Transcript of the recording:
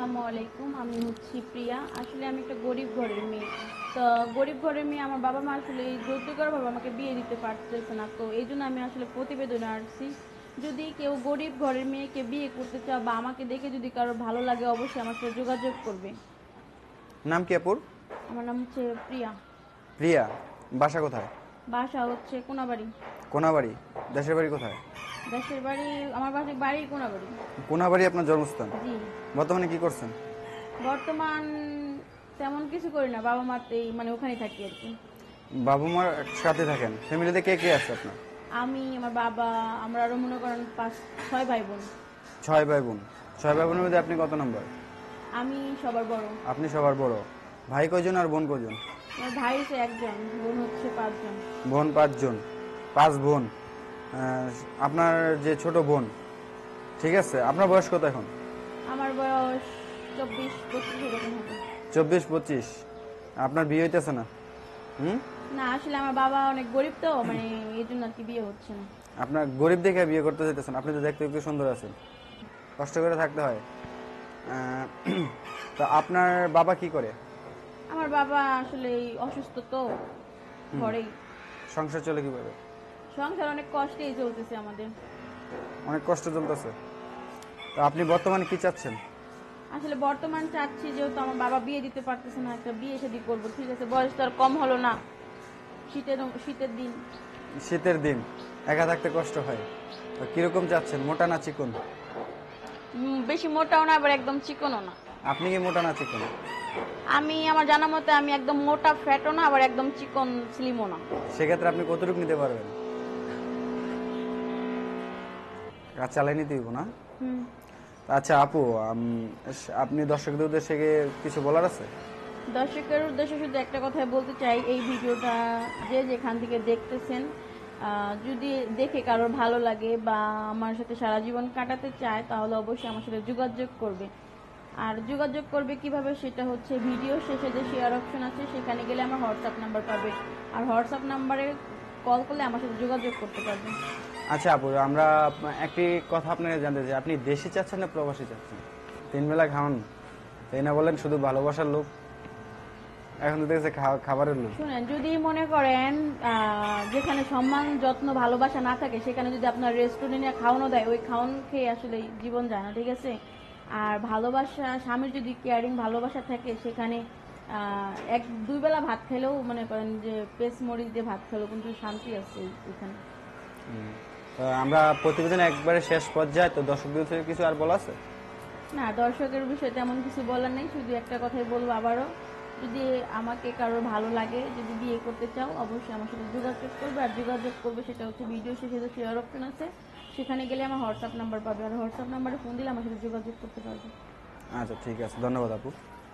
আসসালামু আলাইকুম। আমি হচ্ছি প্রিয়া। আসলে আমি একটা গরিব ঘরের মেয়ে। তো গরিব ঘরের মেয়ে, আমার বাবা মা আসলে এই যৌতুকভাবে আমাকে বিয়ে দিতে পারতেছে না। তো এই জন্য আমি আসলে প্রতিবেদনে আসছি। যদি কেউ গরিব ঘরের মেয়েকে বিয়ে করতে চাও বা আমাকে দেখে যদি কারোর ভালো লাগে, অবশ্যই আমার সাথে যোগাযোগ করবে। নাম কি আপুর? আমার নাম হচ্ছে প্রিয়া। প্রিয়া। বাসা কোথায়? বাসা হচ্ছে কোনাবাড়ি। কোনাবাড়ি। দেশের বাড়ি কোথায়? দেশের বাড়ি, আমার বাড়ি কোনাবাড়ি। কোনাবাড়ি আপনার জন্মস্থান। জি। বর্তমানে কি করছেন? বর্তমান তেমন কিছু করি না, বাবা মাতেই মানে ওখানেই থাকি আর কি। বাবা মার সাথে থাকেন। ফ্যামিলিতে কে কে আছে আপনার? আমি, আমার বাবা, আমরা আরো মনে করেন 5-6 ভাই বোন। 6 ভাই বোন। 6 ভাই বোনের মধ্যে আপনি কত নম্বর? আমি সবার বড়। আপনি সবার বড়। ভাই কয়জন আর বোন কয়জন? আমার ভাই হচ্ছে একজন, বোন হচ্ছে 5 জন। বোন 5 জন। 5 বোন। আপনার যে ছোট বোন, ঠিক আছে, আপনার বয়স কত এখন? আমার বয়স 24-25 এরকম হবে। 24-25। আপনার বিয়ে হইতেছে না? হুম। না, আসলে আমার বাবা অনেক গরিব, তো মানে এই জন্য আর কি বিয়ে হচ্ছে না। আপনার গরিব দেখে বিয়ে করতে চাইতেছেন? আপনি তো দেখতে একটু সুন্দর আছেন। কষ্ট করে থাকতে হয়। আহ, তো আপনার বাবা কি করে? আমার বাবা আসলে এই অসুস্থ, তো ঘরেই। সংসার চলে কিভাবে? সংসার অনেক কষ্টেই চলতেছে আমাদের। অনেক কষ্ট চলতেছে। তো আপনি বর্তমানে কি চাচ্ছেন? আসলে বর্তমান চাচ্ছি, যেহেতু আমার বাবা বিয়ে দিতে পারতেছে না, একটা বিয়ে শাদী করবো। ঠিক আছে, বয়স তো আর কম হলো না। শীতের দিন। শীতের দিন একা থাকতে কষ্ট হয়। তো কিরকম চাচ্ছেন, মোটা না চিকন? বেশি মোটাও না, আবার একদম চিকনও না। আপনি কি মোটা না চিকন? আমি, আমার জানা মতে আমি একদম মোটা ফ্যাটও না, আবার একদম চিকন স্লিমও না। সেক্ষেত্রে আপনি কতটুকু নিতে পারবেন? কাজ চালাই নিতে হইব না? হুম। আচ্ছা আপু, আপনি দর্শকদের উদ্দেশ্যে কি কিছু বলার আছে? দর্শকের উদ্দেশ্যে শুধু একটা কথাই বলতে চাই, এই ভিডিওটা যে যেখান থেকে দেখতেছেন, যদি দেখে কারোর ভালো লাগে বা আমার সাথে সারা জীবন কাটাতে চায়, তাহলে অবশ্যই আমার সাথে যোগাযোগ করবে। আর যোগাযোগ করবে কিভাবে, সেটা হচ্ছে ভিডিও শেষে যে শেয়ার অপশন আছে সেখানে গেলে আমার হোয়াটসঅ্যাপ নাম্বার পাবে। আর হোয়াটসঅ্যাপ নাম্বারে কল করলে আমার সাথে যোগাযোগ করতে পারবে। আচ্ছা আপু, আমরা একটি কথা আপনাকে জানতে চাই, আপনি দেশি চাচ্ছেন না প্রবাসী চাচ্ছেন? 3 বেলা খাওয়ান, তাই না বলেন? শুধু ভালোবাসার লোক, এখন তো দেখছে খাবারের লোক। শুনেন, যদি মনে করেন যেখানে সম্মান যত্ন ভালোবাসা না থাকে, সেখানে যদি আপনার রেস্টুরেন্টে খাওয়ানো দেয়, ওই খাওয়ান খেয়ে আসলে জীবন যায় না। ঠিক আছে। আর ভালোবাসা, স্বামীর যদি কেয়ারিং ভালোবাসা থাকে, সেখানে 1-2 বেলা ভাত খেলেও মনে করেন যে পেস মরিচ দিয়ে ভাত খেলেও কিন্তু শান্তি আছে ওইখানে। তো আমরা প্রতিবেদন একবারে শেষ পর্যায়ে, তো দর্শকদের থেকে কিছু আর বলা আছে? না, দর্শকের বিষয়ে তেমন কিছু বলার নেই, শুধু একটা কথাই বলবো আবারও, যদি আমাকে কারোর ভালো লাগে, যদি বিয়ে করতে চাও, অবশ্যই আমার সাথে যোগাযোগ করবে। আর যোগাযোগ করবে সেটা হচ্ছে ভিডিও শেষে যে শেয়ার অপশন আছে সেখানে গেলে আমার হোয়াটসঅ্যাপ নাম্বার পাবে। আর হোয়াটসঅ্যাপ নাম্বারে ফোন দিলে আমার সাথে যোগাযোগ করতে পারবে। আচ্ছা ঠিক আছে, ধন্যবাদ আপু।